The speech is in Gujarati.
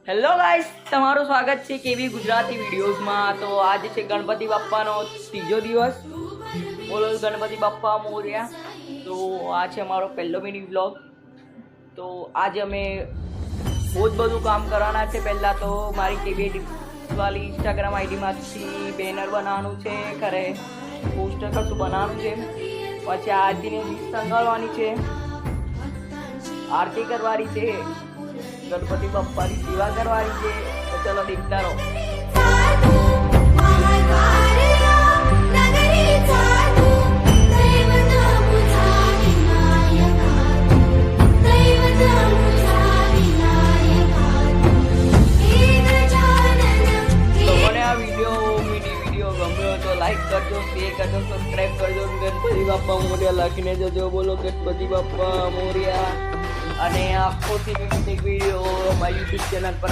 હેલો ગાઈસ, તમારું સ્વાગત છે કેવી ગુજરાતી વિડીયોઝમાં। તો આજે છે ગણપતિ બાપ્પાનો ત્રીજો દિવસ। બોલો ગણપતિ બાપ્પા મોર્યા। તો આ છે અમારો પહેલો મિની વ્લોગ। તો આજે અમે બહુ જ બધું કામ કરવાના છે। પહેલાં તો મારી કેવી વાળી ઇન્સ્ટાગ્રામ આઈડીમાંથી બેનર બનાવવાનું છે, ખરે પોસ્ટર કશું બનાવવાનું છે, પછી આરતીની લિસ્ટ સંભાળવાની છે, આરતી કરવાની છે, गणपति बप्पा की सेवा करवानी है। तो चलो देखता रहो। लाइक करजो, शेयर करजो, सब्सक्राइब करजो। गणपति बाप्पा मोरिया लखीने जजो। बोलो गणपति बाप्पा मोरिया। અને આખો વિડીયો મારી યુટ્યુબ ચેનલ પર